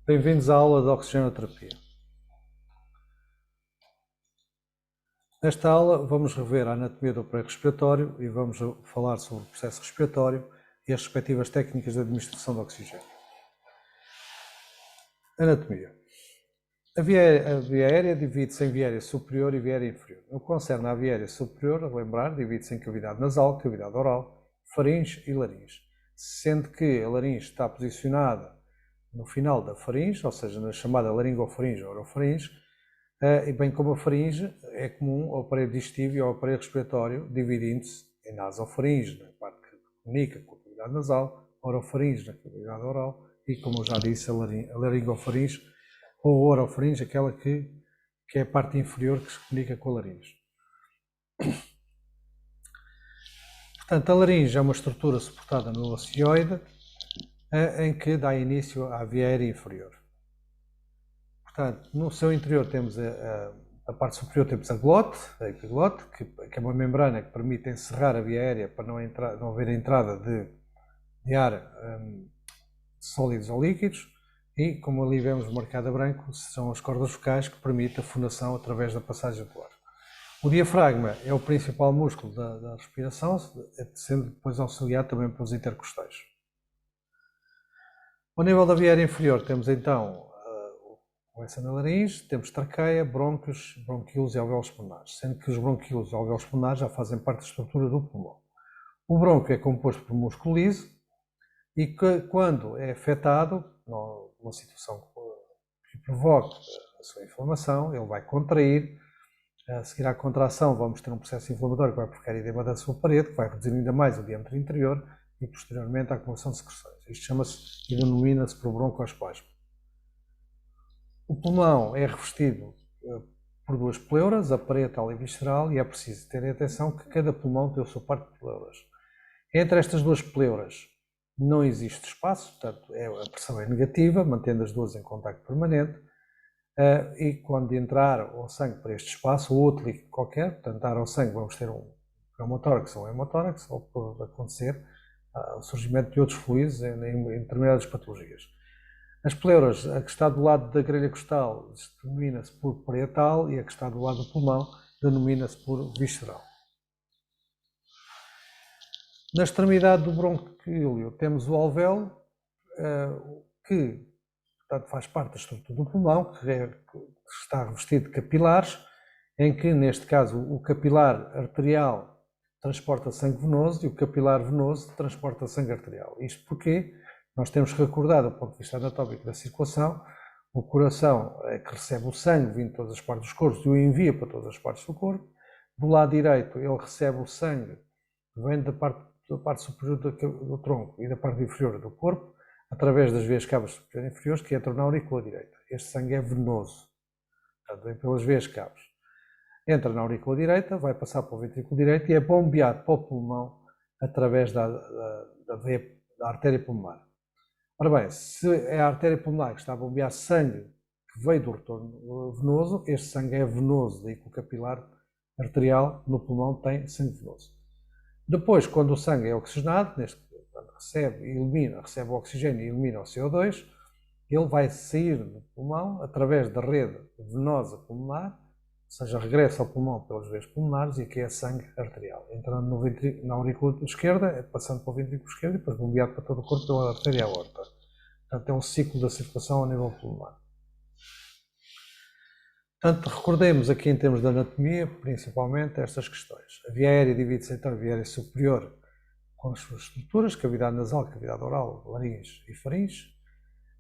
Bem-vindos à aula de oxigenoterapia. Nesta aula vamos rever a anatomia do aparelho respiratório e vamos falar sobre o processo respiratório e as respectivas técnicas de administração de oxigênio. Anatomia. A via aérea divide-se em via aérea superior e via aérea inferior. No que concerne à via aérea superior, a lembrar, divide-se em cavidade nasal, cavidade oral, faringe e laringe, sendo que a laringe está posicionada no final da faringe, ou seja, na chamada laringofaringe ou orofaringe, e bem como a faringe é comum ao aparelho digestivo e ao aparelho respiratório, dividindo-se em nasofaringe, na parte que comunica com a cavidade nasal, orofaringe na cavidade oral e, como eu já disse, a laringofaringe ou orofaringe, aquela que é a parte inferior que se comunica com a laringe. Portanto, a laringe é uma estrutura suportada no ocioide, em que dá início à via aérea inferior. Portanto, no seu interior temos a parte superior, temos a glote, a epiglote, que é uma membrana que permite encerrar a via aérea para não haver entrada de ar sólidos ou líquidos, e, como ali vemos marcado a branco, são as cordas vocais que permitem a fonação através da passagem do ar. O diafragma é o principal músculo da respiração, sendo depois auxiliado também pelos intercostais. Ao nível da via aérea inferior temos então, começa na laringe, temos traqueia, brônquios, bronquíolos e alvéolos pulmonares, sendo que os bronquíolos e alvéolos pulmonares já fazem parte da estrutura do pulmão. O brônquio é composto por músculo liso e que, quando é afetado, numa situação que provoque a sua inflamação, ele vai contrair. A seguir à contração vamos ter um processo inflamatório que vai provocar edema da sua parede, que vai reduzir ainda mais o diâmetro interior e posteriormente a acumulação de secreções. Isto chama-se e denomina-se por broncoespasmo. O pulmão é revestido por duas pleuras, a parietal e a visceral, e é preciso ter atenção que cada pulmão tem o seu par de pleuras. Entre estas duas pleuras não existe espaço, portanto a pressão é negativa, mantendo as duas em contacto permanente, e quando entrar o sangue para este espaço, ou outro líquido qualquer, portanto entrar ao sangue vamos ter um pneumotórax ou um hemotórax, ou pode acontecer o surgimento de outros fluidos em determinadas patologias. As pleuras, a que está do lado da grelha costal, denomina-se por parietal, e a que está do lado do pulmão denomina-se por visceral. Na extremidade do bronquíoleo temos o alvéolo, que portanto, faz parte da estrutura do pulmão, que está revestido de capilares, em que, neste caso, o capilar arterial transporta sangue venoso e o capilar venoso transporta sangue arterial. Isto porque nós temos que recordar, do ponto de vista anatómico da circulação, o coração é que recebe o sangue vindo de todas as partes dos corpos e o envia para todas as partes do corpo. Do lado direito, ele recebe o sangue que vem da parte superior do tronco e da parte inferior do corpo, através das veias cabas superiores e inferiores, que entram na aurícula direita. Este sangue é venoso, portanto, vem pelas veias cabas. Entra na aurícula direita, vai passar para o ventrículo direito e é bombeado para o pulmão através da artéria pulmonar. Ora bem, se é a artéria pulmonar que está a bombear sangue que veio do retorno venoso, este sangue é venoso, daí que o capilar arterial no pulmão tem sangue venoso. Depois, quando o sangue é oxigenado, recebe o oxigênio e elimina o CO2, ele vai sair do pulmão através da rede venosa pulmonar, ou seja, regressa ao pulmão pelas veias pulmonares, e aqui é sangue arterial, entrando na aurícula esquerda, passando para o ventrículo esquerdo e depois bombeado para todo o corpo pela artéria aorta. Portanto, é um ciclo da circulação a nível pulmonar. Portanto, recordemos aqui em termos de anatomia, principalmente estas questões. A via aérea divide-se então em via aérea superior, com as suas estruturas, cavidade nasal, cavidade oral, laringe e faringe.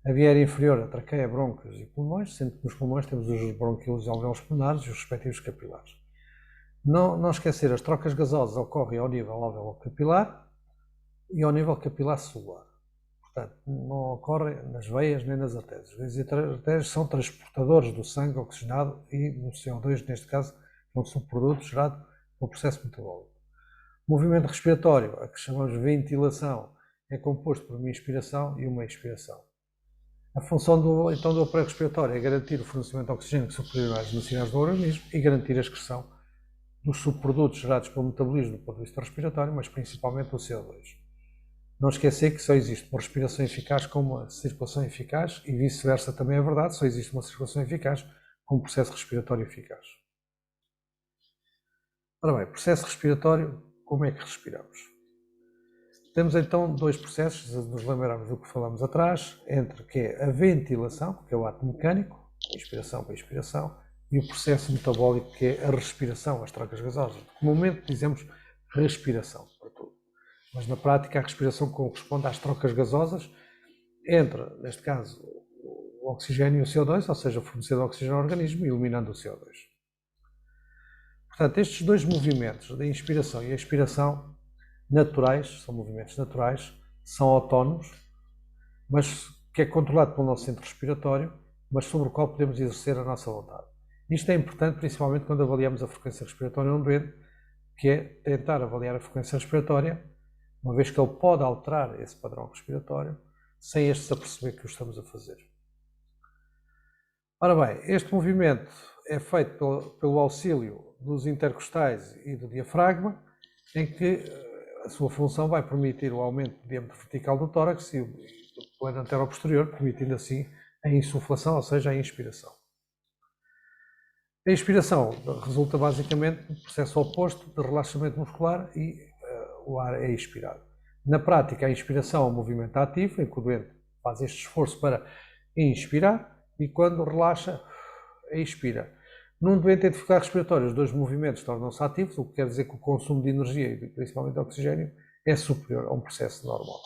A via aérea inferior, a traqueia, brônquios e pulmões, sendo que nos pulmões temos os bronquíolos e alvéolos pulmonares e os respectivos capilares. Não esquecer, as trocas gasosas ocorrem ao nível alvéolo capilar e ao nível capilar celular. Portanto, não ocorrem nas veias nem nas artérias. As veias e artérias são transportadores do sangue oxigenado e do CO2, neste caso, é um subproduto gerado pelo processo metabólico. O movimento respiratório, a que chamamos de ventilação, é composto por uma inspiração e uma expiração. A função do aparelho respiratório é garantir o fornecimento de oxigênio que superior às necessidades do organismo e garantir a excreção dos subprodutos gerados pelo metabolismo do ponto de vista respiratório, mas principalmente o CO2. Não esquecer que só existe uma respiração eficaz com uma circulação eficaz e vice-versa também é verdade, só existe uma circulação eficaz com um processo respiratório eficaz. Ora bem, processo respiratório, como é que respiramos? Temos então dois processos, se nos lembrarmos do que falamos atrás, entre que é a ventilação, que é o ato mecânico, inspiração para expiração, e o processo metabólico, que é a respiração, as trocas gasosas. Comumente dizemos respiração para tudo, mas na prática a respiração corresponde às trocas gasosas entre, neste caso, o oxigênio e o CO2, ou seja, fornecendo oxigênio ao organismo e eliminando o CO2. Portanto, estes dois movimentos, da inspiração e a expiração, naturais, são movimentos naturais, são autónomos, mas que é controlado pelo nosso centro respiratório, mas sobre o qual podemos exercer a nossa vontade. Isto é importante principalmente quando avaliamos a frequência respiratória de um doente, que é tentar avaliar a frequência respiratória, uma vez que ele pode alterar esse padrão respiratório, sem este se aperceber que o estamos a fazer. Ora bem, este movimento é feito pelo auxílio dos intercostais e do diafragma, em que a sua função vai permitir o aumento do diâmetro vertical do tórax e do plano anteroposterior, permitindo assim a insuflação, ou seja, a inspiração. A inspiração resulta basicamente do processo oposto de relaxamento muscular e o ar é expirado. Na prática, a inspiração é um movimento ativo, em que o doente faz este esforço para inspirar e quando relaxa, expira. Num doente em dificuldade respiratória, os dois movimentos tornam-se ativos, o que quer dizer que o consumo de energia e principalmente de oxigênio é superior a um processo normal.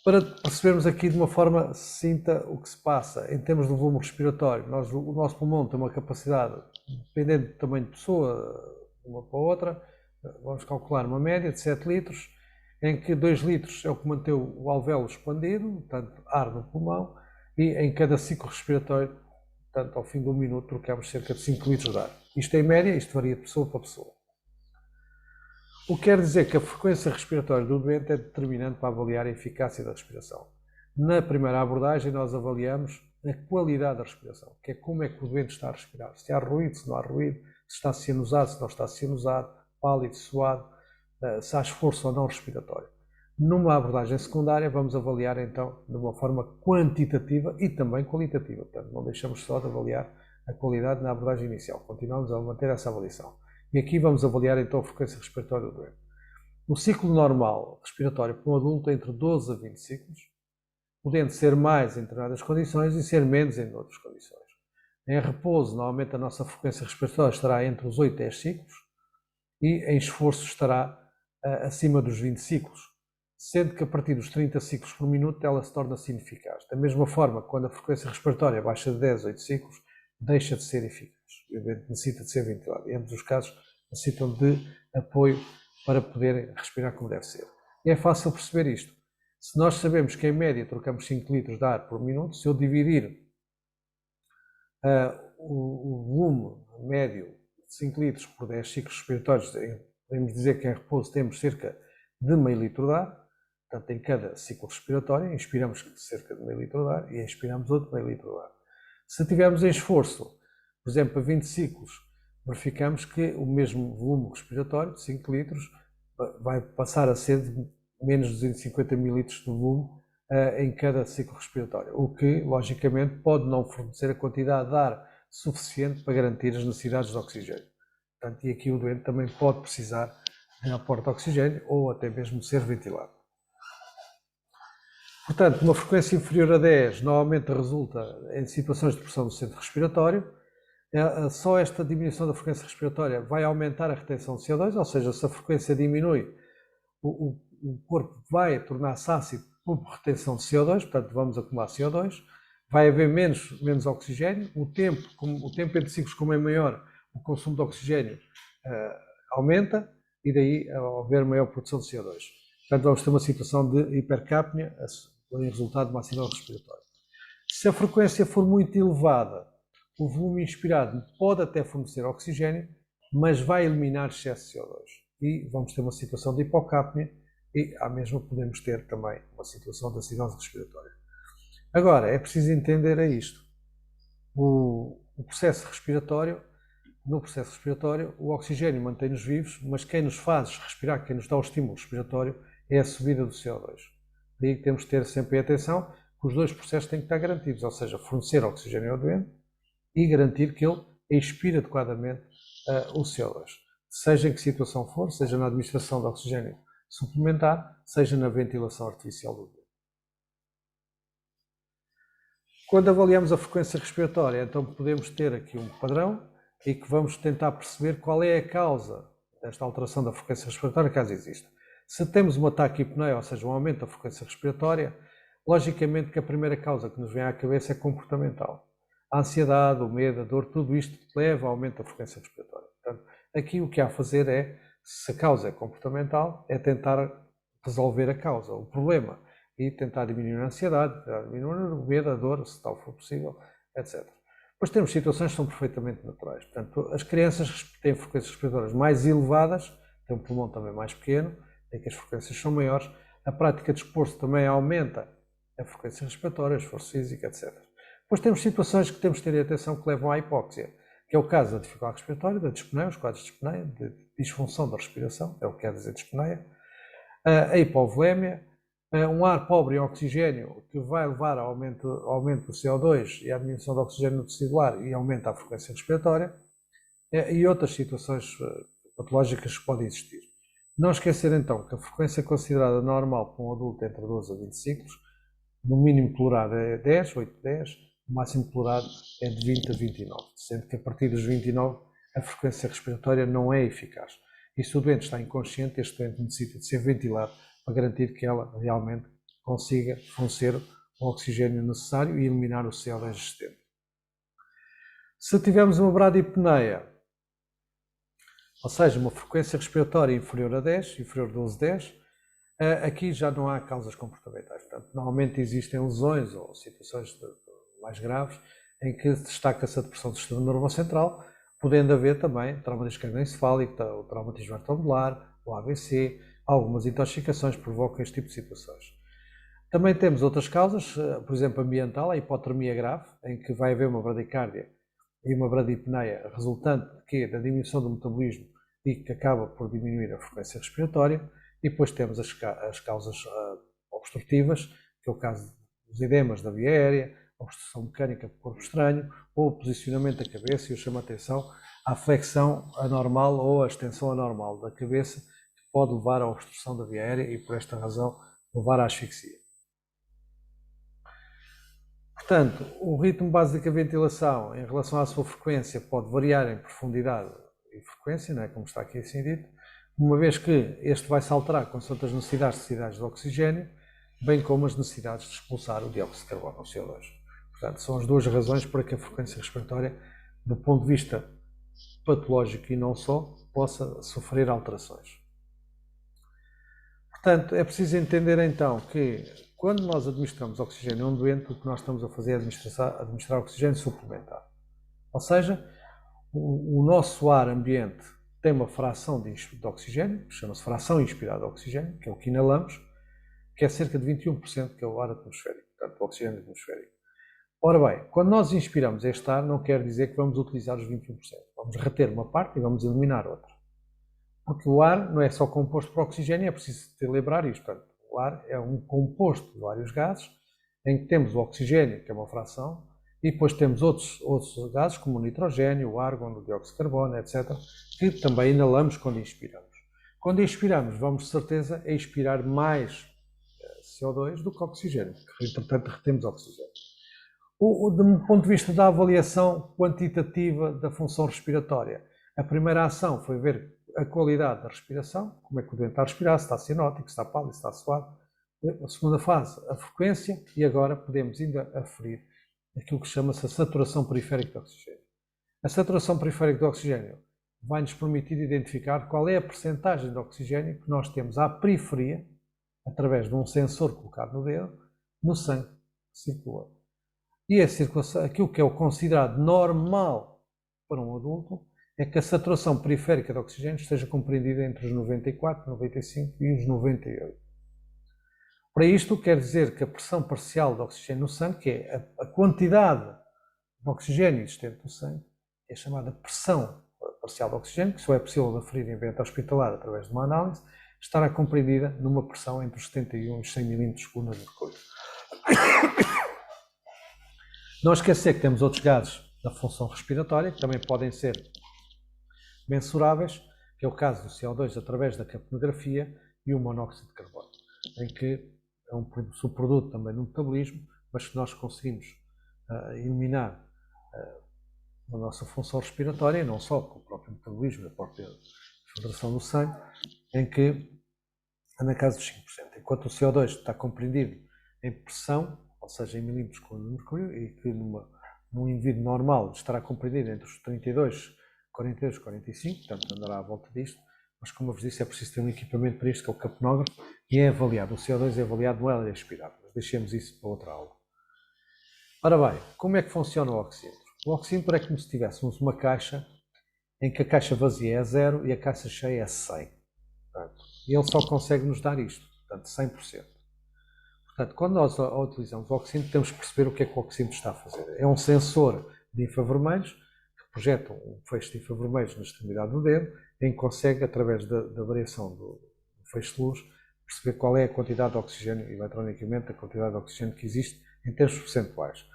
Para percebermos aqui de uma forma sucinta o que se passa em termos de volume respiratório, o nosso pulmão tem uma capacidade, dependendo do tamanho de pessoa, uma para a outra, vamos calcular uma média de 7 litros, em que 2 litros é o que mantém o alvéolo expandido, portanto, ar no pulmão, e em cada ciclo respiratório, portanto, ao fim de um minuto, trocamos cerca de 5 litros de ar. Isto em média, isto varia de pessoa para pessoa. O que quer dizer que a frequência respiratória do doente é determinante para avaliar a eficácia da respiração. Na primeira abordagem, nós avaliamos a qualidade da respiração, que é como é que o doente está a respirar. Se há ruído, se não há ruído, se está cianusado, se não está cianusado, pálido, suado, se há esforço ou não respiratório. Numa abordagem secundária, vamos avaliar então de uma forma quantitativa e também qualitativa. Portanto, não deixamos só de avaliar a qualidade na abordagem inicial. Continuamos a manter essa avaliação. E aqui vamos avaliar então a frequência respiratória do doente. O ciclo normal respiratório para um adulto é entre 12 a 20 ciclos, podendo ser mais em determinadas condições e ser menos em outras condições. Em repouso, normalmente a nossa frequência respiratória estará entre os 8 e 10 ciclos e em esforço estará acima dos 20 ciclos, sendo que a partir dos 30 ciclos por minuto ela se torna-se ineficaz. Da mesma forma, quando a frequência respiratória baixa de 10 a 8 ciclos, deixa de ser eficaz. O doente necessita de ser ventilado. E, em ambos os casos, necessitam de apoio para poderem respirar como deve ser. E é fácil perceber isto. Se nós sabemos que, em média, trocamos 5 litros de ar por minuto, se eu dividir o volume médio de 5 litros por 10 ciclos respiratórios, podemos dizer que em repouso temos cerca de meio litro de ar. Portanto, em cada ciclo respiratório, inspiramos cerca de meio litro de ar e expiramos outro meio litro de ar. Se tivermos em esforço, por exemplo, a 20 ciclos, verificamos que o mesmo volume respiratório, de 5 litros, vai passar a ser de menos de 250 ml de volume em cada ciclo respiratório, o que, logicamente, pode não fornecer a quantidade de ar suficiente para garantir as necessidades de oxigênio. Portanto, e aqui o doente também pode precisar de aporte de oxigênio ou até mesmo de ser ventilado. Portanto, uma frequência inferior a 10 normalmente resulta em situações de pressão do centro respiratório. Só esta diminuição da frequência respiratória vai aumentar a retenção de CO2, ou seja, se a frequência diminui, o corpo vai tornar-se ácido por retenção de CO2, portanto vamos acumular CO2, vai haver menos oxigênio, o tempo entre ciclos como é maior, o consumo de oxigênio aumenta e daí haver maior produção de CO2. Portanto vamos ter uma situação de hipercapnia em resultado de uma acidose respiratória. Se a frequência for muito elevada, o volume inspirado pode até fornecer oxigênio, mas vai eliminar excesso de CO2. E vamos ter uma situação de hipocapnia e, à mesma, podemos ter também uma situação de acidose respiratória. Agora, é preciso entender isto. O processo respiratório no processo respiratório, o oxigênio mantém-nos vivos, mas quem nos faz respirar, quem nos dá o estímulo respiratório, é a subida do CO2. Daí que temos de ter sempre atenção que os dois processos têm que estar garantidos, ou seja, fornecer oxigênio ao doente e garantir que ele expire adequadamente o CO2. Seja em que situação for, seja na administração de oxigênio suplementar, seja na ventilação artificial do doente. Quando avaliamos a frequência respiratória, então podemos ter aqui um padrão e que vamos tentar perceber qual é a causa desta alteração da frequência respiratória, caso exista. Se temos uma taquipneia, ou seja, um aumento da frequência respiratória, logicamente que a primeira causa que nos vem à cabeça é comportamental. A ansiedade, o medo, a dor, tudo isto leva ao aumento da frequência respiratória. Portanto, aqui o que há a fazer é, se a causa é comportamental, é tentar resolver a causa, o problema, e tentar diminuir a ansiedade, tentar diminuir o medo, a dor, se tal for possível, etc. Depois temos situações que são perfeitamente naturais. Portanto, as crianças que têm frequências respiratórias mais elevadas, têm um pulmão também mais pequeno, em que as frequências são maiores, a prática de esforço também aumenta a frequência respiratória, o esforço físico, etc. Depois temos situações que temos de ter atenção que levam à hipóxia, que é o caso da dificuldade respiratória, da dispneia, os quadros de dispneia, de disfunção da respiração, é o que quer dizer dispneia, a hipovolémia, um ar pobre em oxigênio que vai levar ao aumento do CO2 e à diminuição do oxigênio no tecido celular e aumenta a frequência respiratória, e outras situações patológicas que podem existir. Não esquecer então que a frequência considerada normal para um adulto é entre 12 a 20 ciclos, no mínimo tolerado é 10, 8, 10, o máximo tolerado é de 20 a 29, sendo que a partir dos 29 a frequência respiratória não é eficaz. E se o doente está inconsciente, este doente necessita de ser ventilado para garantir que ela realmente consiga fornecer o oxigênio necessário e eliminar o CO2 existente. Se tivermos uma bradipneia, ou seja, uma frequência respiratória inferior a 10, inferior a 12, 10, aqui já não há causas comportamentais. Portanto, normalmente existem lesões ou situações mais graves em que destaca-se a depressão do sistema nervoso central, podendo haver também traumatismo cardioencefálico, o traumatismo vertebral, o AVC, algumas intoxicações provocam este tipo de situações. Também temos outras causas, por exemplo, ambiental, a hipotermia grave, em que vai haver uma bradicárdia e uma bradipneia resultante da diminuição do metabolismo e que acaba por diminuir a frequência respiratória. E depois temos as causas obstrutivas, que é o caso dos edemas da via aérea, obstrução mecânica por corpo estranho, ou o posicionamento da cabeça, e eu chamo a atenção à flexão anormal ou à extensão anormal da cabeça, que pode levar à obstrução da via aérea e, por esta razão, levar à asfixia. Portanto, o ritmo básico da ventilação em relação à sua frequência pode variar em profundidade e frequência, não é? Como está aqui assim dito, uma vez que este vai se alterar com as necessidades de oxigênio, bem como as necessidades de expulsar o dióxido de carbono, o CO2. Portanto, são as duas razões para que a frequência respiratória, do ponto de vista patológico e não só, possa sofrer alterações. Portanto, é preciso entender então que quando nós administramos oxigênio a um doente, o que nós estamos a fazer é administrar oxigênio suplementar. Ou seja, o nosso ar ambiente tem uma fração de oxigênio, que chama-se fração inspirada de oxigênio, que é o que inalamos, que é cerca de 21%, que é o ar atmosférico, portanto, o oxigênio atmosférico. Ora bem, quando nós inspiramos este ar, não quer dizer que vamos utilizar os 21%. Vamos reter uma parte e vamos eliminar outra. Porque o ar não é só composto por oxigênio, é preciso lembrar isto. Portanto, o ar é um composto de vários gases, em que temos o oxigênio, que é uma fração, e depois temos outros gases, como o nitrogênio, o argon, o dióxido de carbono, etc., que também inalamos quando inspiramos. Quando inspiramos, vamos de certeza a expirar mais CO2 do que oxigênio, que entretanto retemos oxigênio. Do ponto de vista da avaliação quantitativa da função respiratória, a primeira ação foi ver a qualidade da respiração, como é que o doente está a respirar, se está cianótico, se está pálido, se está suado. A segunda fase, a frequência, e agora podemos ainda aferir aquilo que chama-se a saturação periférica de oxigênio. A saturação periférica de oxigênio vai-nos permitir identificar qual é a percentagem de oxigênio que nós temos à periferia, através de um sensor colocado no dedo, no sangue que circula. E a circulação, aquilo que é o considerado normal para um adulto é que a saturação periférica de oxigênio esteja compreendida entre os 94, 95 e os 98. Para isto, quer dizer que a pressão parcial de oxigênio no sangue, que é a quantidade de oxigênio existente no sangue, é chamada pressão parcial de oxigênio, que só é possível aferir em ambiente hospitalar através de uma análise, estará compreendida numa pressão entre os 71 e os 100 mm de coluna de mercúrio. Não esquecer que temos outros gases da função respiratória, que também podem ser mensuráveis, que é o caso do CO2 através da capnografia e o monóxido de carbono, em que é um subproduto também no metabolismo, mas que nós conseguimos eliminar a nossa função respiratória, não só com o próprio metabolismo, a própria filtração do sangue, em que é na casa dos 5%. Enquanto o CO2 está compreendido em pressão, ou seja, em milímetros de mercúrio, e que num indivíduo normal estará compreendido entre os 32, 42, 45, portanto andará à volta disto, mas como eu vos disse, é preciso ter um equipamento para isto, que é o capnógrafo, e é avaliado, o CO2 é avaliado no hélio expirado, mas deixemos isso para outra aula. Ora bem, como é que funciona o oxímetro? O oxímetro é como se tivéssemos uma caixa em que a caixa vazia é 0 e a caixa cheia é 100. Portanto, e ele só consegue nos dar isto, portanto 100%. Portanto, quando nós utilizamos o oxímetro, temos que perceber o que é que o oxímetro está a fazer. É um sensor de infravermelhos que projeta um feixe de infravermelhos na extremidade do dedo, em que consegue, através da variação do feixe de luz, perceber qual é a quantidade de oxigênio, eletronicamente, a quantidade de oxigênio que existe em termos percentuais.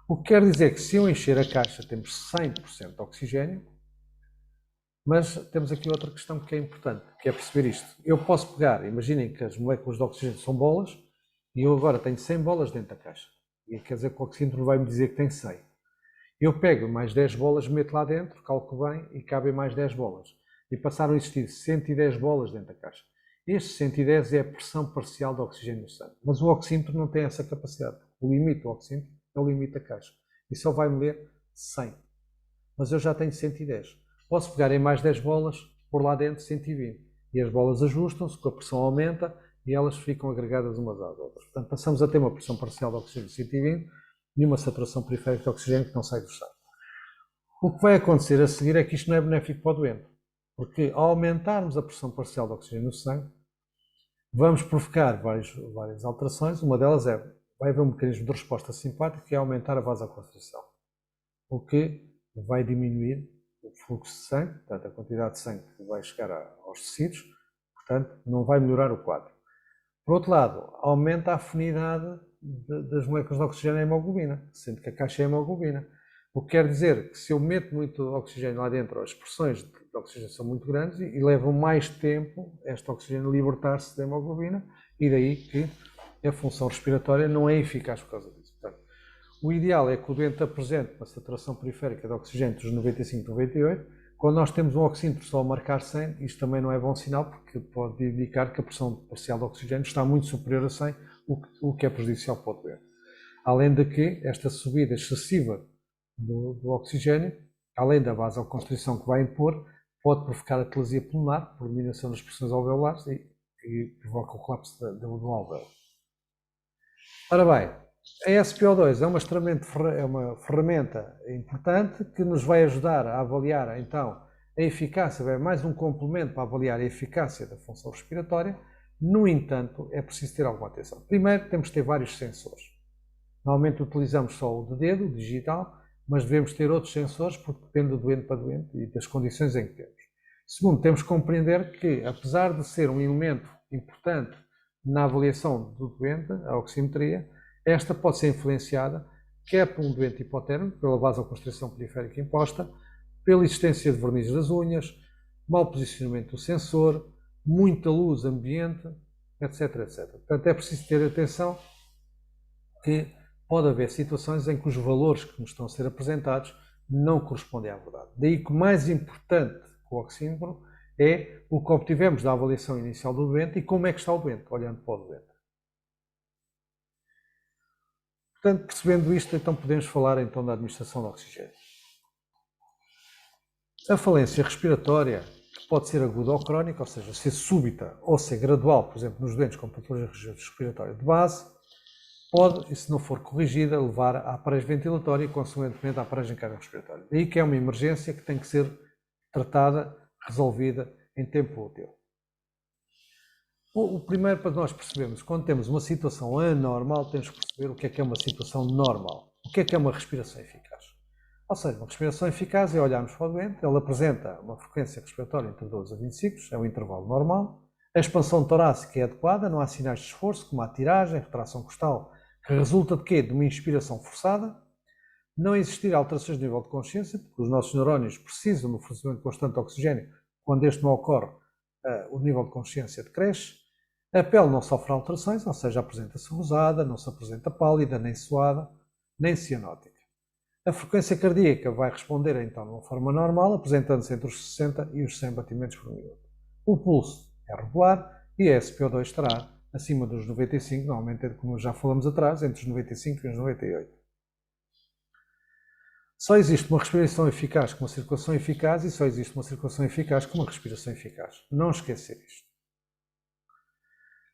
O que quer dizer que se eu encher a caixa temos 100% de oxigênio, mas temos aqui outra questão que é importante, que é perceber isto. Eu posso pegar, imaginem que as moléculas de oxigênio são bolas, e eu agora tenho 100 bolas dentro da caixa. E quer dizer que o oxímetro vai me dizer que tem 100. Eu pego mais 10 bolas, meto lá dentro, calculo bem, e cabem mais 10 bolas. E passaram a existir 110 bolas dentro da caixa. Este 110 é a pressão parcial de oxigênio no sangue. Mas o oxímetro não tem essa capacidade. O limite do oxímetro é o limite da caixa. E só vai-me ler 100. Mas eu já tenho 110. Posso pegar em mais 10 bolas, pôr lá dentro 120. E as bolas ajustam-se, a pressão aumenta e elas ficam agregadas umas às outras. Portanto, passamos a ter uma pressão parcial de oxigênio de 120 e uma saturação periférica de oxigênio que não sai do sangue. O que vai acontecer a seguir é que isto não é benéfico para o doente, porque ao aumentarmos a pressão parcial de oxigênio no sangue, vamos provocar várias alterações. Uma delas vai haver um mecanismo de resposta simpática que é aumentar a vasoconstrição, o que vai diminuir o fluxo de sangue, portanto a quantidade de sangue que vai chegar aos tecidos, portanto não vai melhorar o quadro. Por outro lado, aumenta a afinidade das moléculas de oxigênio à hemoglobina, sendo que a caixa é hemoglobina. O que quer dizer que se eu meto muito oxigênio lá dentro, as pressões de oxigênio são muito grandes e levam mais tempo este oxigênio a libertar-se da hemoglobina, e daí que a função respiratória não é eficaz por causa disso. Portanto, o ideal é que o doente apresente uma saturação periférica de oxigênio dos 95 e 98. Quando nós temos um oxímetro só a marcar 100, isto também não é bom sinal, porque pode indicar que a pressão parcial de oxigênio está muito superior a 100, o que é prejudicial para o doente. Além de que esta subida excessiva do oxigênio, além da vasoconstrição que vai impor, pode provocar atlesia pulmonar, por eliminação das pressões alveolares e provoca o colapso do alvéolo. Ora bem, a SpO2 é uma ferramenta importante que nos vai ajudar a avaliar, então, a eficácia, é mais um complemento para avaliar a eficácia da função respiratória. No entanto, é preciso ter alguma atenção. Primeiro, temos de ter vários sensores. Normalmente utilizamos só o de dedo, o digital, mas devemos ter outros sensores porque depende do doente para doente e das condições em que temos. Segundo, temos que compreender que, apesar de ser um elemento importante na avaliação do doente, a oximetria, esta pode ser influenciada, quer por um doente hipotérmico, pela vasoconstrição periférica imposta, pela existência de vernizes das unhas, mau posicionamento do sensor, muita luz ambiente, etc, etc. Portanto, é preciso ter atenção que pode haver situações em que os valores que nos estão a ser apresentados não correspondem à verdade. Daí que o mais importante com o oxímetro é o que obtivemos da avaliação inicial do doente e como é que está o doente, olhando para o doente. Portanto, percebendo isto, então podemos falar então da administração de oxigênio. A falência respiratória pode ser aguda ou crónica, ou seja, ser súbita ou ser gradual, por exemplo, nos doentes com patologia respiratória de base, pode, e se não for corrigida, levar à paragem ventilatória e, consequentemente, à paragem cardiorrespiratória. Daí que é uma emergência que tem que ser tratada, resolvida em tempo útil. O primeiro, para nós percebermos, quando temos uma situação anormal, temos que perceber o que é uma situação normal. O que é uma respiração eficaz? Ou seja, uma respiração eficaz é olharmos para o doente, ele apresenta uma frequência respiratória entre 12 a 20 ciclos, é um intervalo normal, a expansão torácica é adequada, não há sinais de esforço, como a tiragem, retração costal, que resulta de quê? De uma inspiração forçada, não existir alterações de nível de consciência, porque os nossos neurónios precisam do fornecimento constante de oxigênio, quando este não ocorre, o nível de consciência decresce, a pele não sofre alterações, ou seja, apresenta-se rosada, não se apresenta pálida, nem suada, nem cianótica. A frequência cardíaca vai responder então de uma forma normal, apresentando-se entre os 60 e os 100 batimentos por minuto. O pulso é regular e a SpO2 estará acima dos 95, normalmente, como já falamos atrás, entre os 95 e os 98. Só existe uma respiração eficaz com uma circulação eficaz e só existe uma circulação eficaz com uma respiração eficaz. Não esquecer isto.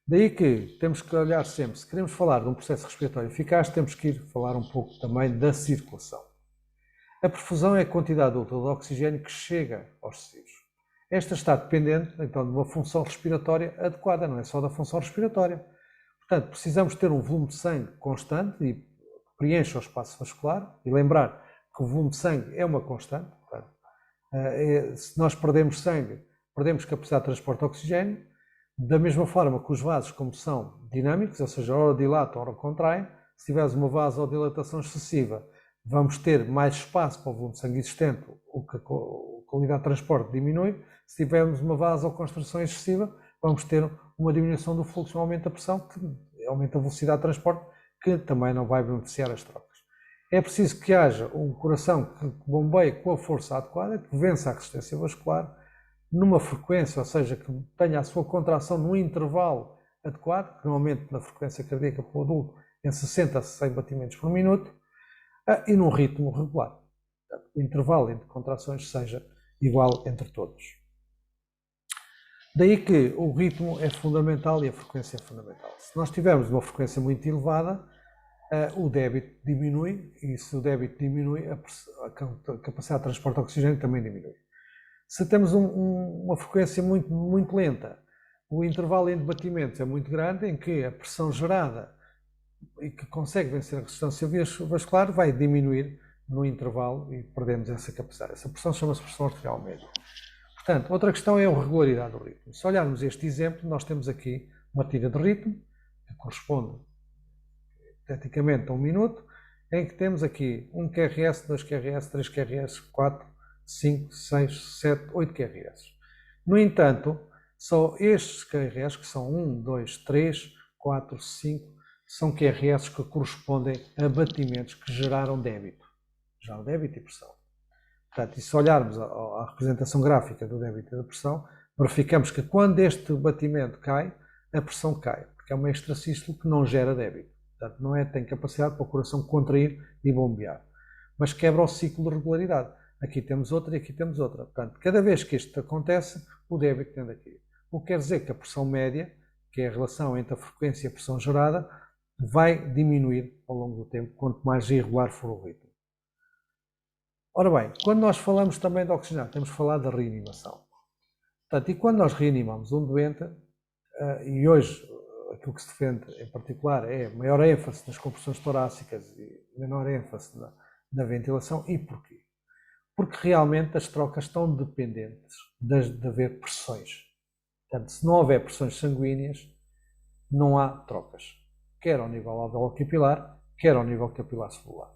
Daí que temos que olhar sempre, se queremos falar de um processo respiratório eficaz, temos que ir falar um pouco também da circulação. A perfusão é a quantidade útil de oxigênio que chega aos tecidos. Esta está dependente, então, de uma função respiratória adequada, não é só da função respiratória. Portanto, precisamos ter um volume de sangue constante e que preencha o espaço vascular e lembrar que o volume de sangue é uma constante. Portanto, se nós perdemos sangue, perdemos capacidade de transporte de oxigênio. Da mesma forma que os vasos, como são dinâmicos, ou seja, ora dilatam, ora contraem, se tiveres uma vasodilatação excessiva, vamos ter mais espaço para o volume de sangue existente, o que a qualidade de transporte diminui. Se tivermos uma vasoconstrição excessiva, vamos ter uma diminuição do fluxo, um aumento da pressão, que aumenta a velocidade de transporte, que também não vai beneficiar as trocas. É preciso que haja um coração que bombeie com a força adequada, que vença a resistência vascular, numa frequência, ou seja, que tenha a sua contração num intervalo adequado, que normalmente na frequência cardíaca para o adulto em 60 a 100 batimentos por minuto, e num ritmo regular. O intervalo entre contrações seja igual entre todos. Daí que o ritmo é fundamental e a frequência é fundamental. Se nós tivermos uma frequência muito elevada, o débito diminui, e se o débito diminui, a capacidade de transporte de oxigênio também diminui. Se temos uma frequência muito lenta, o intervalo entre batimentos é muito grande, em que a pressão gerada e que consegue vencer a resistência vascular vai diminuir no intervalo e perdemos essa capacidade. Essa pressão chama-se pressão arterial média. Portanto, outra questão é a regularidade do ritmo. Se olharmos este exemplo, nós temos aqui uma tira de ritmo, que corresponde hipoteticamente a 1 minuto, em que temos aqui 1 QRS, 2 QRS, 3 QRS, 4, 5, 6, 7, 8 QRS. No entanto, só estes QRS, que são 1, 2, 3, 4, 5, são QRS que correspondem a batimentos que geraram débito. Geraram débito e pressão. Portanto, e se olharmos a representação gráfica do débito e da pressão, verificamos que quando este batimento cai, a pressão cai, porque é uma extrasístole que não gera débito. Portanto, não tem capacidade para o coração contrair e bombear, mas quebra o ciclo de regularidade. Aqui temos outra e aqui temos outra. Portanto, cada vez que isto acontece, o débito tende a cair. O que quer dizer que a pressão média, que é a relação entre a frequência e a pressão gerada, vai diminuir ao longo do tempo, quanto mais irregular for o ritmo. Ora bem, quando nós falamos também de oxigenar, temos que falar da reanimação. Portanto, e quando nós reanimamos um doente, e hoje aquilo que se defende em particular é maior ênfase nas compressões torácicas e menor ênfase na ventilação, e porquê? Porque realmente as trocas estão dependentes de haver pressões. Portanto, se não houver pressões sanguíneas, não há trocas, quer ao nível alveolar capilar, quer ao nível capilar celular.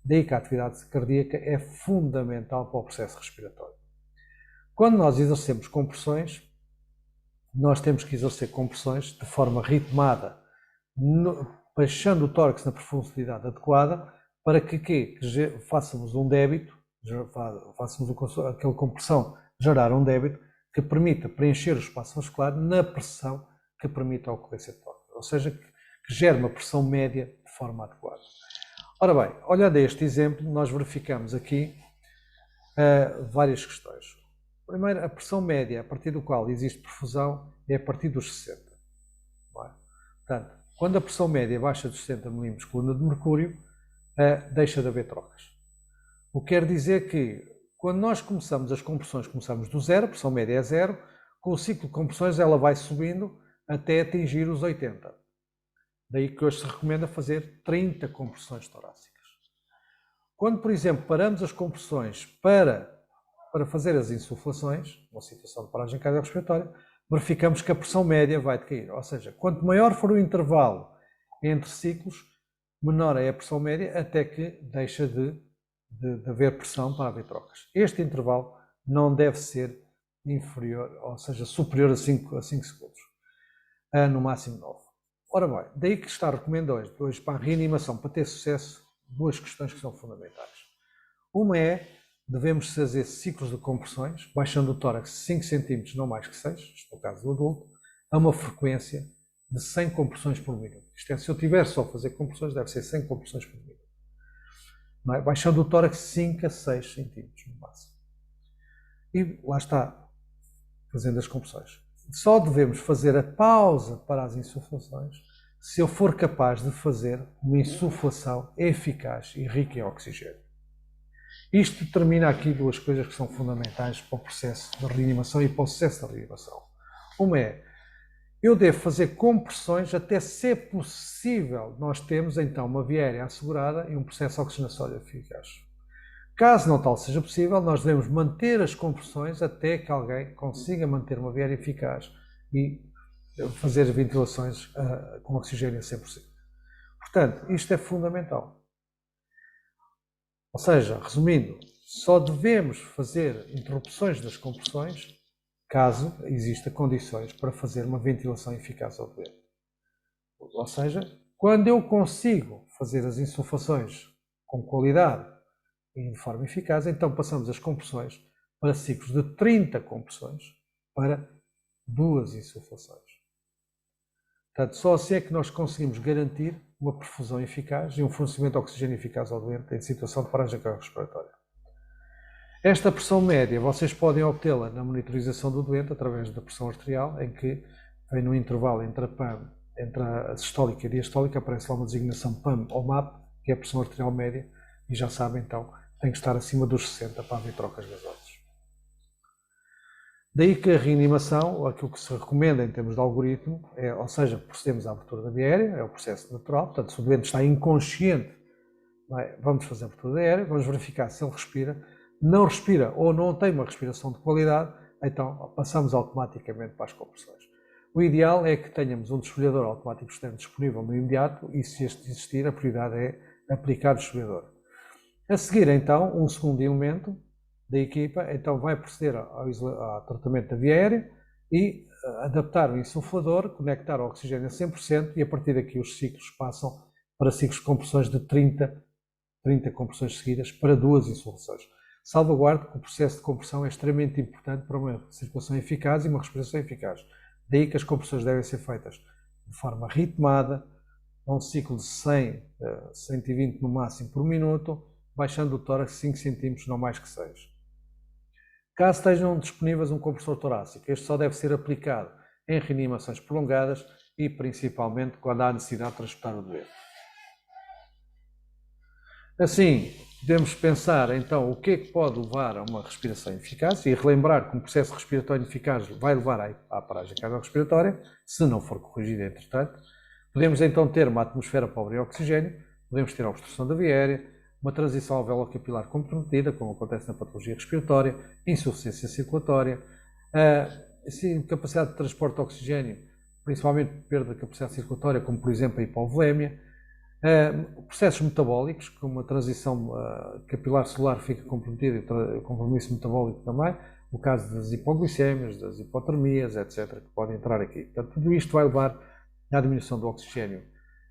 Daí que a atividade cardíaca é fundamental para o processo respiratório. Quando nós exercemos compressões, nós temos que exercer compressões de forma ritmada, baixando o tórax na profundidade adequada, para que façamos um débito, façamos aquela compressão gerar um débito que permita preencher o espaço vascular na pressão que permita a ocorrência de tórax, ou seja, que gere uma pressão média de forma adequada. Ora bem, olhando a este exemplo, nós verificamos aqui várias questões. Primeiro, a pressão média a partir do qual existe perfusão é a partir dos 60. Portanto, quando a pressão média baixa dos 60 mm coluna de mercúrio, deixa de haver trocas. O que quer dizer que, quando nós começamos as compressões, começamos do zero, a pressão média é zero, com o ciclo de compressões ela vai subindo até atingir os 80. Daí que hoje se recomenda fazer 30 compressões torácicas. Quando, por exemplo, paramos as compressões para fazer as insuflações, uma situação de paragem cardiorrespiratória, verificamos que a pressão média vai decair. Ou seja, quanto maior for o intervalo entre ciclos, menor é a pressão média, até que deixa de haver pressão para haver trocas. Este intervalo não deve ser inferior, ou seja, superior a 5 segundos, no máximo 9. Ora bem, daí que está recomendado hoje para a reanimação, para ter sucesso, duas questões que são fundamentais. Uma é, devemos fazer ciclos de compressões, baixando o tórax 5 cm, não mais que 6, isto no caso do adulto, a uma frequência de 100 compressões por minuto. Isto é, se eu tiver só a fazer compressões, deve ser 100 compressões por minuto. Não é? Baixando o tórax 5 a 6 cm no máximo. E lá está, fazendo as compressões. Só devemos fazer a pausa para as insuflações se eu for capaz de fazer uma insuflação eficaz e rica em oxigênio. Isto determina aqui duas coisas que são fundamentais para o processo de reanimação e para o sucesso da reanimação. Uma é, eu devo fazer compressões até ser possível nós temos então uma via aérea assegurada e um processo oxigenatório eficaz. Caso não tal seja possível, nós devemos manter as compressões até que alguém consiga manter uma via aérea eficaz e fazer ventilações com oxigênio a 100%. Portanto, isto é fundamental. Ou seja, resumindo, só devemos fazer interrupções das compressões caso exista condições para fazer uma ventilação eficaz ao doente. Ou seja, quando eu consigo fazer as insuflações com qualidade e de forma eficaz, então passamos as compressões para ciclos de 30 compressões para 2 insuflações. Portanto, só assim é que nós conseguimos garantir uma perfusão eficaz e um fornecimento de oxigênio eficaz ao doente em situação de paragem cardiorrespiratória. Esta pressão média, vocês podem obtê-la na monitorização do doente através da pressão arterial, em que vem no intervalo entre a PAM, entre a sistólica e a diastólica, aparece lá uma designação PAM ou MAP, que é a pressão arterial média, e já sabem então, tem que estar acima dos 60 para haver trocas gasosas. Daí que a reanimação, aquilo que se recomenda em termos de algoritmo, é, ou seja, procedemos à abertura da via aérea, é o processo natural, portanto, se o doente está inconsciente, vamos fazer a abertura da aérea, vamos verificar se ele respira, não respira ou não tem uma respiração de qualidade, então passamos automaticamente para as compressões. O ideal é que tenhamos um desfolhador automático externo disponível no imediato e, se este existir, a prioridade é aplicar o desfolhador. A seguir, então, um segundo elemento da equipa, então vai proceder ao tratamento da via aérea e adaptar o insuflador, conectar o oxigênio a 100% e a partir daqui os ciclos passam para ciclos de compressões de 30 compressões seguidas para 2 insuflações. Salvaguarde que o processo de compressão é extremamente importante para uma circulação eficaz e uma respiração eficaz. Daí que as compressões devem ser feitas de forma ritmada, a um ciclo de 100 a 120 no máximo por minuto, baixando o tórax 5 cm, não mais que 6. Caso estejam disponíveis um compressor torácico, este só deve ser aplicado em reanimações prolongadas e principalmente quando há necessidade de transportar o doente. Assim, podemos pensar então o que é que pode levar a uma respiração eficaz e relembrar que um processo respiratório eficaz vai levar à paragem cardiorrespiratória, se não for corrigido entretanto. Podemos então ter uma atmosfera pobre em oxigênio, podemos ter a obstrução da via aérea, uma transição alveolo-capilar comprometida, como acontece na patologia respiratória, insuficiência circulatória, incapacidade de transporte de oxigênio, principalmente perda de capacidade circulatória, como por exemplo a hipovolémia, processos metabólicos, como a transição capilar celular fica comprometida e o compromisso metabólico também, o caso das hipoglicémias, das hipotermias, etc., que podem entrar aqui. Portanto, tudo isto vai levar à diminuição do oxigênio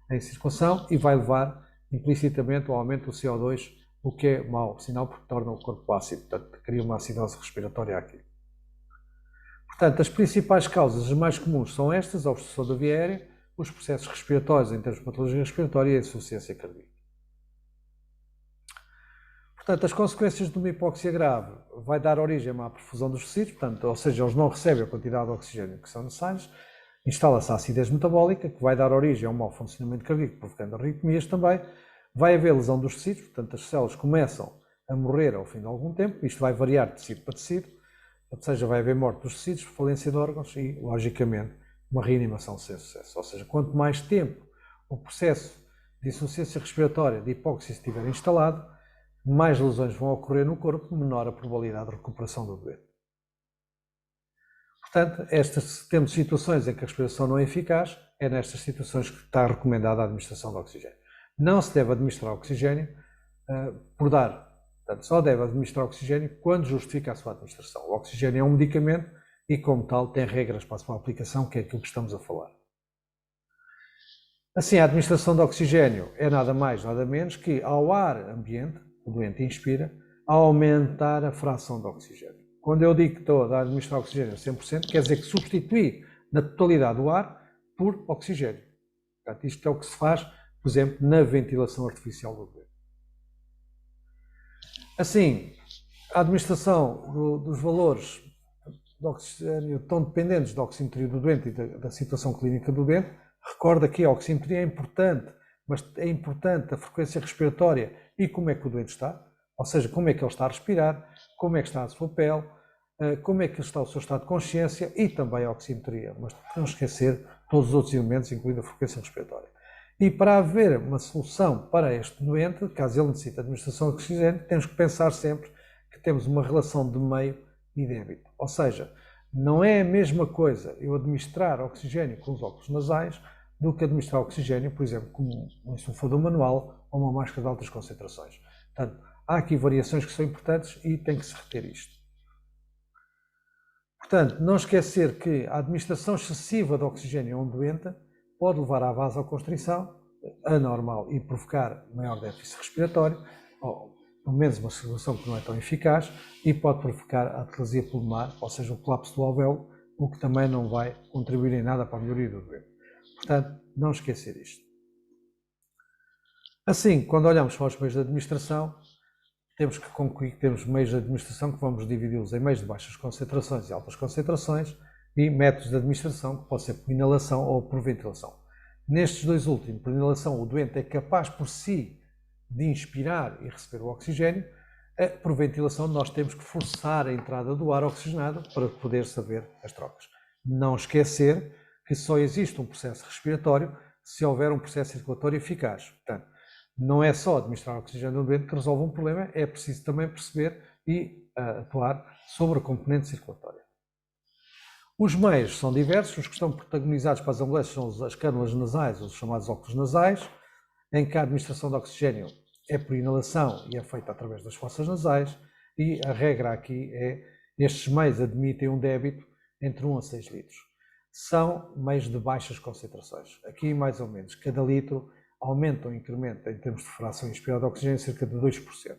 em circulação e vai levar implicitamente ao aumento do CO2, o que é mau sinal porque torna o corpo ácido, portanto cria uma acidose respiratória aqui. Portanto, as principais causas, as mais comuns, são estas: a obstrução da via aérea, os processos respiratórios em termos de patologia respiratória e a insuficiência cardíaca. Portanto, as consequências de uma hipóxia grave vai dar origem a uma perfusão dos tecidos, portanto, ou seja, eles não recebem a quantidade de oxigênio que são necessários, instala-se a acidez metabólica, que vai dar origem a um mau funcionamento cardíaco, provocando arritmias também. Vai haver lesão dos tecidos, portanto, as células começam a morrer ao fim de algum tempo, isto vai variar de tecido para tecido, ou seja, vai haver morte dos tecidos, falência de órgãos e, logicamente, uma reanimação sem sucesso. Ou seja, quanto mais tempo o processo de insuficiência respiratória, de hipóxia estiver instalado, mais lesões vão ocorrer no corpo, menor a probabilidade de recuperação do doente. Portanto, temos situações em que a respiração não é eficaz, é nestas situações que está recomendada a administração de oxigênio. Não se deve administrar oxigênio por dar. Portanto, só deve administrar oxigênio quando justifica a sua administração. O oxigênio é um medicamento e, como tal, tem regras para a sua aplicação, que é aquilo que estamos a falar. Assim, a administração de oxigênio é nada mais, nada menos que ao ar ambiente, o doente inspira, a aumentar a fração de oxigênio. Quando eu digo que estou a administrar oxigênio a 100%, quer dizer que substitui na totalidade o ar por oxigênio. Portanto, isto é o que se faz, por exemplo, na ventilação artificial do doente. Assim, a administração dos valores de oxigênio tão dependentes da oximetria do doente e da situação clínica do doente, recorda que a oximetria é importante, mas é importante a frequência respiratória e como é que o doente está, ou seja, como é que ele está a respirar, como é que está a sua pele, como é que está o seu estado de consciência e também a oximetria, mas não esquecer todos os outros elementos, incluindo a frequência respiratória. E para haver uma solução para este doente, caso ele necessite de administração de oxigênio, temos que pensar sempre que temos uma relação de meio e débito. Ou seja, não é a mesma coisa eu administrar oxigênio com os óculos nasais do que administrar oxigênio, por exemplo, com um insuflador manual ou uma máscara de altas concentrações. Portanto, há aqui variações que são importantes e tem que se reter isto. Portanto, não esquecer que a administração excessiva de oxigênio a um doente pode levar à vasoconstrição anormal e provocar maior déficit respiratório, ou pelo menos uma circulação que não é tão eficaz, e pode provocar a atresia pulmonar, ou seja, o colapso do alvéolo, o que também não vai contribuir em nada para a melhoria do doente. Portanto, não esquecer isto. Assim, quando olhamos para os meios de administração, temos que concluir que temos meios de administração que vamos dividi-los em meios de baixas concentrações e altas concentrações e métodos de administração que pode ser por inalação ou por ventilação. Nestes dois últimos, por inalação, o doente é capaz por si de inspirar e receber o oxigênio. Por ventilação, nós temos que forçar a entrada do ar oxigenado para poder saber as trocas. Não esquecer que só existe um processo respiratório se houver um processo circulatório eficaz. Portanto, não é só administrar oxigênio no doente que resolve um problema, é preciso também perceber e atuar sobre a componente circulatória. Os meios são diversos, os que estão protagonizados para as ambulâncias são as cânulas nasais, os chamados óculos nasais, em que a administração de oxigênio é por inalação e é feita através das fossas nasais, e a regra aqui é estes meios admitem um débito entre 1 a 6 litros. São meios de baixas concentrações. Aqui, mais ou menos, cada litro aumenta ou incrementa em termos de fração inspirada de oxigênio cerca de 2%.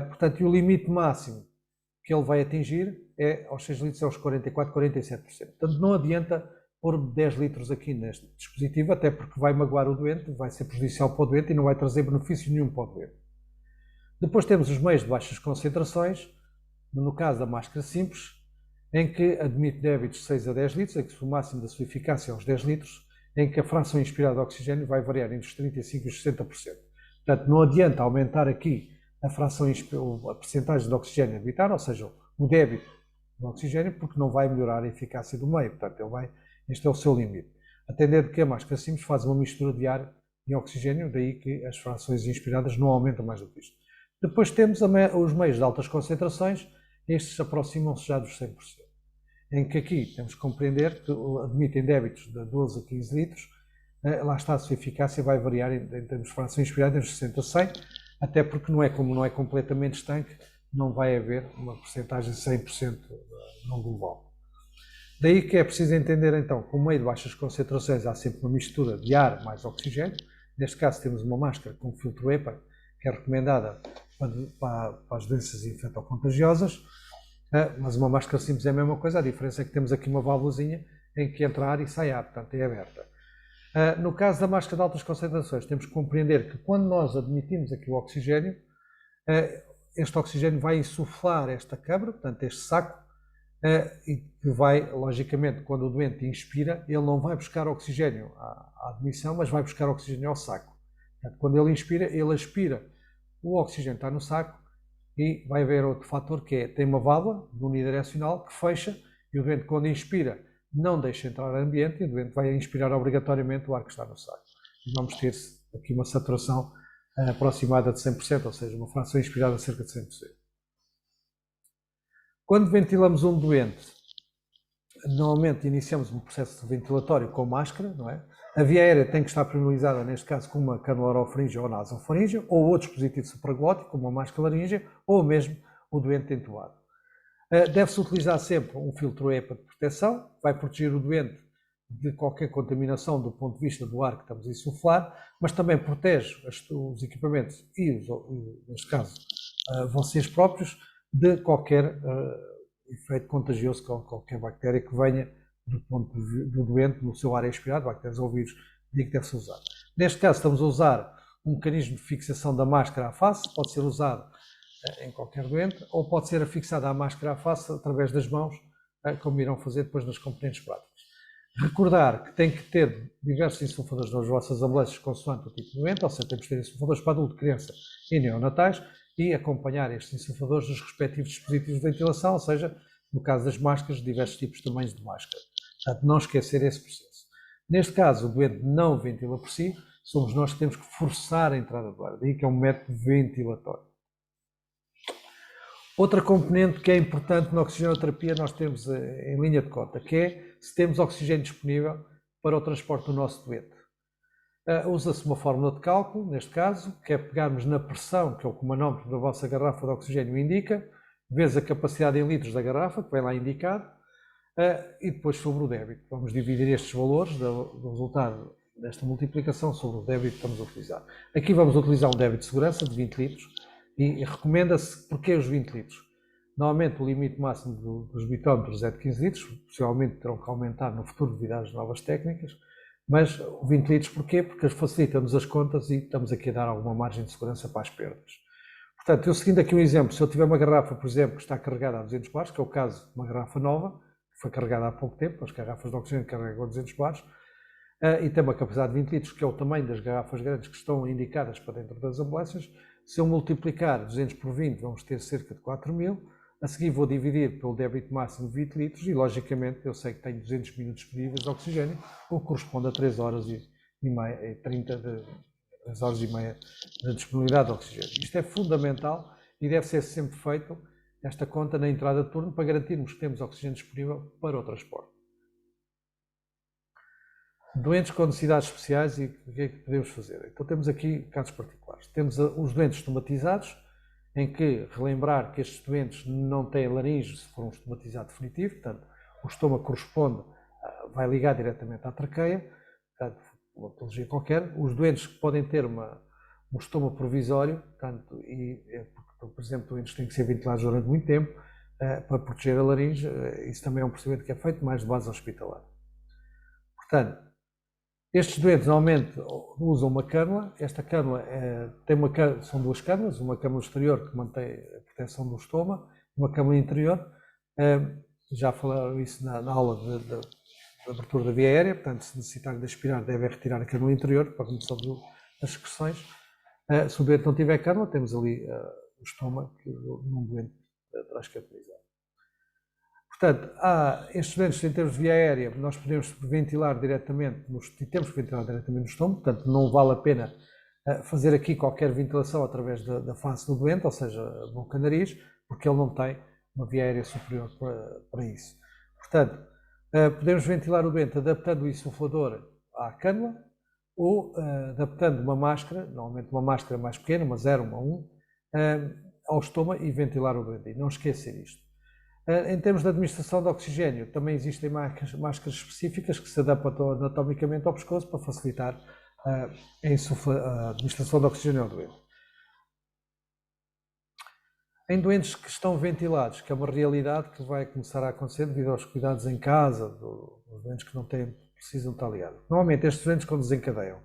Portanto, e o limite máximo que ele vai atingir é aos 6 litros, é aos 44, 47%. Portanto, não adianta pôr 10 litros aqui neste dispositivo, até porque vai magoar o doente, vai ser prejudicial para o doente e não vai trazer benefício nenhum para o doente. Depois temos os meios de baixas concentrações, no caso da máscara simples, em que admite débitos de 6 a 10 litros, em que o máximo da sua eficácia é aos 10 litros, em que a fração inspirada de oxigênio vai variar entre os 35% e os 60%. Portanto, não adianta aumentar aqui a fração, a percentagem de oxigênio a habitar, ou seja, o débito do oxigênio, porque não vai melhorar a eficácia do meio. Portanto, este é o seu limite. Atendendo que a máscara simples faz uma mistura de ar e oxigênio, daí que as frações inspiradas não aumentam mais do que isto. Depois temos os meios de altas concentrações, estes aproximam-se já dos 100%. Em que aqui temos que compreender que admitem débitos de 12 a 15 litros, lá está, a sua eficácia vai variar em termos de fração inspirada entre 60 a 100, até porque como não é completamente estanque, não vai haver uma percentagem de 100% no global. Daí que é preciso entender então que no meio de baixas concentrações há sempre uma mistura de ar mais oxigênio. Neste caso temos uma máscara com filtro EPA, que é recomendada para as doenças infectocontagiosas, mas uma máscara simples é a mesma coisa, a diferença é que temos aqui uma válvulazinha em que entra ar e sai ar, portanto é aberta. No caso da máscara de altas concentrações, temos que compreender que quando nós admitimos aqui o oxigênio, este oxigênio vai insuflar esta câmara, portanto este saco, e que vai, logicamente, quando o doente inspira, ele não vai buscar oxigênio à admissão, mas vai buscar oxigênio ao saco. Portanto, quando ele inspira, ele aspira, o oxigênio está no saco e vai haver outro fator que tem uma válvula unidirecional que fecha e o doente, quando inspira, não deixa entrar ambiente e o doente vai inspirar obrigatoriamente o ar que está no saco. E vamos ter aqui uma saturação aproximada de 100%, ou seja, uma fração inspirada de cerca de 100%. Quando ventilamos um doente, normalmente iniciamos um processo ventilatório com máscara, não é? A via aérea tem que estar primerizada, neste caso, com uma cânula orofaríngea ou nasofaríngea, ou outro dispositivo supraglótico, como uma máscara laríngea, ou mesmo o doente entubado. Deve-se utilizar sempre um filtro EPA de proteção, vai proteger o doente de qualquer contaminação do ponto de vista do ar que estamos a insuflar, mas também protege os equipamentos e, neste caso, vocês próprios, de qualquer efeito contagioso com qualquer bactéria que venha do ponto do doente no seu ar expirado, bactérias ou vírus, de que deve-se usar. Neste caso, estamos a usar um mecanismo de fixação da máscara à face, pode ser usado em qualquer doente, ou pode ser afixada à máscara à face através das mãos, como irão fazer depois nas componentes práticas. Recordar que tem que ter diversos insufladores nas vossas ambulâncias consoante o tipo de doente, ou seja, temos que ter insufladores para adulto, criança e neonatais, e acompanhar estes insufladores dos respectivos dispositivos de ventilação, ou seja, no caso das máscaras, diversos tipos de tamanhos de máscara. Portanto, não esquecer esse processo. Neste caso, o doente não ventila por si, somos nós que temos que forçar a entrada do ar, daí que é um método ventilatório. Outra componente que é importante na oxigenoterapia nós temos em linha de conta, que é se temos oxigênio disponível para o transporte do nosso doente. Usa-se uma fórmula de cálculo, neste caso, que é pegarmos na pressão, que é o que o manómetro da vossa garrafa de oxigênio indica, vezes a capacidade em litros da garrafa, que vem lá indicado, e depois sobre o débito. Vamos dividir estes valores do resultado desta multiplicação sobre o débito que estamos a utilizar. Aqui vamos utilizar um débito de segurança de 20 litros e recomenda-se, porquê os 20 litros? Normalmente o limite máximo dos bitómetros é de 15 litros, possivelmente terão que aumentar no futuro devido às novas técnicas, mas 20 litros porquê? Porque facilita-nos as contas e estamos aqui a dar alguma margem de segurança para as perdas. Portanto, eu seguindo aqui um exemplo, se eu tiver uma garrafa, por exemplo, que está carregada a 200 bares, que é o caso de uma garrafa nova, que foi carregada há pouco tempo, as garrafas de oxigênio carregam a 200 bares, e tem uma capacidade de 20 litros, que é o tamanho das garrafas grandes que estão indicadas para dentro das ambulâncias. Se eu multiplicar 200 por 20, vamos ter cerca de 4.000. A seguir vou dividir pelo débito máximo de 20 litros e, logicamente, eu sei que tenho 200 minutos disponíveis de oxigênio, o que corresponde a 3 horas e meia, 3 horas e meia de disponibilidade de oxigênio. Isto é fundamental e deve ser sempre feito, esta conta na entrada de turno, para garantirmos que temos oxigênio disponível para o transporte. Doentes com necessidades especiais e o que é que podemos fazer? Então temos aqui casos particulares. Temos os doentes estomatizados, em que relembrar que estes doentes não têm laringe se for um estomatizado definitivo, portanto o estômago corresponde, vai ligar diretamente à traqueia, portanto uma patologia qualquer. Os doentes que podem ter um estômago provisório, portanto, por exemplo, doentes têm que ser ventilados durante muito tempo para proteger a laringe, isso também é um procedimento que é feito mais de base hospitalar. Portanto, estes doentes normalmente usam uma cânula. Esta cânula são duas cânulas, uma cânula exterior que mantém a proteção do estômago, uma cânula interior. Já falaram isso na aula de abertura da via aérea, portanto, se necessitar de aspirar, deve retirar a cânula interior para a remoção das secreções. Se o doente não tiver cânula, temos ali o estômago que num doente terá que utilizar. Portanto, estes doentes em termos de via aérea, nós podemos ventilar diretamente, temos que ventilar diretamente no estômago, portanto não vale a pena fazer aqui qualquer ventilação através da face do doente, ou seja, boca-nariz, porque ele não tem uma via aérea superior para isso. Portanto, podemos ventilar o doente adaptando o insuflador à cânula ou adaptando uma máscara, normalmente uma máscara mais pequena, uma 0, uma 1, ao estômago e ventilar o doente. E não esquecer isto. Em termos de administração de oxigênio, também existem máscaras específicas que se adaptam anatomicamente ao pescoço para facilitar a administração de oxigênio ao doente. Em doentes que estão ventilados, que é uma realidade que vai começar a acontecer devido aos cuidados em casa, dos doentes que não precisam estar ligados. Normalmente estes doentes, quando desencadeiam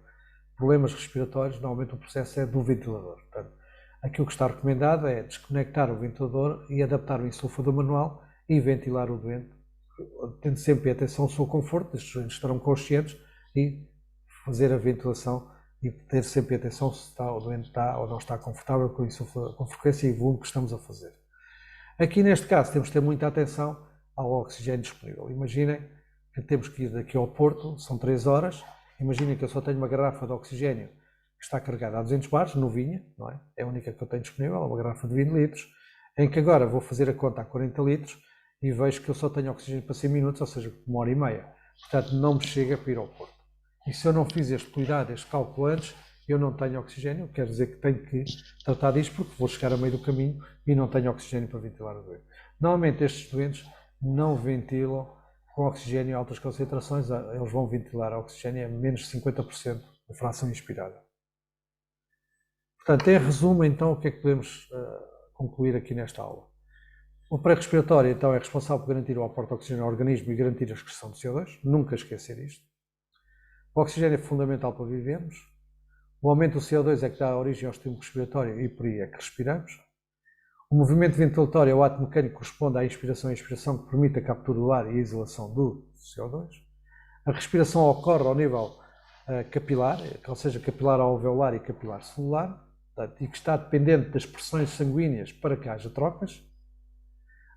problemas respiratórios, normalmente o processo é do ventilador. Portanto, aquilo que está recomendado é desconectar o ventilador e adaptar o insuflador manual e ventilar o doente, tendo sempre atenção ao seu conforto. Estes doentes estarão conscientes e fazer a ventilação e ter sempre atenção se o doente está ou não está confortável com o insuflador, com frequência e volume que estamos a fazer. Aqui neste caso temos que ter muita atenção ao oxigênio disponível. Imaginem que temos que ir daqui ao Porto, são 3 horas, imaginem que eu só tenho uma garrafa de oxigênio que está carregada a 200 bares, novinha, não é? É a única que eu tenho disponível, é uma garrafa de 20 litros, em que agora vou fazer a conta a 40 litros e vejo que eu só tenho oxigênio para 100 minutos, ou seja, 1h30. Portanto, não me chega para ir ao Porto. E se eu não fiz este cuidado, este cálculo antes, eu não tenho oxigênio, quer dizer que tenho que tratar disto porque vou chegar a meio do caminho e não tenho oxigênio para ventilar o doente. Normalmente estes doentes não ventilam com oxigênio a altas concentrações, eles vão ventilar a oxigênio a menos de 50% da fração inspirada. Portanto, em resumo, então, o que é que podemos concluir aqui nesta aula? O pré-respiratório, então, é responsável por garantir o aporte de oxigênio ao organismo e garantir a excreção de CO2, nunca esquecer isto. O oxigênio é fundamental para vivermos. O aumento do CO2 é que dá origem ao estímulo respiratório e por aí é que respiramos. O movimento ventilatório é o ato mecânico que corresponde à inspiração e expiração que permite a captura do ar e a exalação do CO2. A respiração ocorre ao nível capilar, ou seja, capilar alveolar e capilar celular, e que está dependente das pressões sanguíneas para que haja trocas.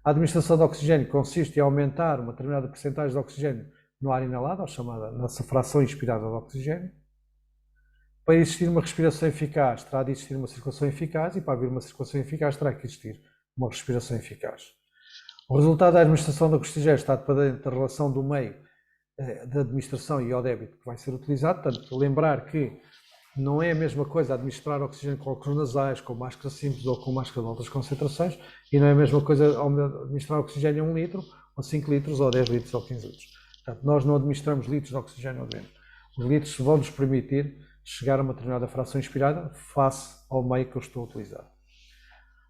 A administração de oxigênio consiste em aumentar uma determinada porcentagem de oxigênio no ar inalado, ou chamada nossa fração inspirada de oxigênio. Para existir uma respiração eficaz, terá de existir uma circulação eficaz, e para haver uma circulação eficaz, terá que existir uma respiração eficaz. O resultado da administração do oxigênio está dependente da relação do meio da administração e ao débito que vai ser utilizado. Portanto, lembrar que não é a mesma coisa administrar oxigênio com óculos nasais, com máscara simples ou com máscara de altas concentrações, e não é a mesma coisa administrar oxigênio a 1 litro, ou 5 litros, ou 10 litros, ou 15 litros. Portanto, nós não administramos litros de oxigênio ao doente. Os litros vão nos permitir chegar a uma determinada fração inspirada face ao meio que eu estou a utilizar.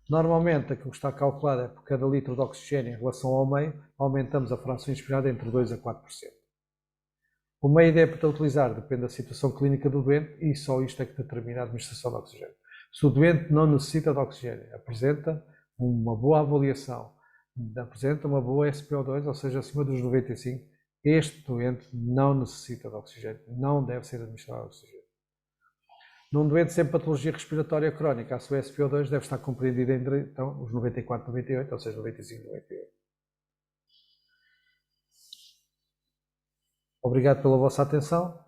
Normalmente, aquilo que está calculado é por cada litro de oxigênio em relação ao meio, aumentamos a fração inspirada entre 2% a 4%. O meio de para utilizar depende da situação clínica do doente e só isto é que determina a administração de oxigênio. Se o doente não necessita de oxigênio, apresenta uma boa avaliação, apresenta uma boa SpO2, ou seja, acima dos 95, este doente não necessita de oxigênio, não deve ser administrado oxigênio. Num doente sem patologia respiratória crónica, a sua SpO2 deve estar compreendida entre então, os 94 e 98, ou seja, 95 e 98. Obrigado pela vossa atenção.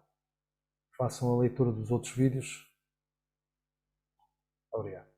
Façam a leitura dos outros vídeos. Obrigado.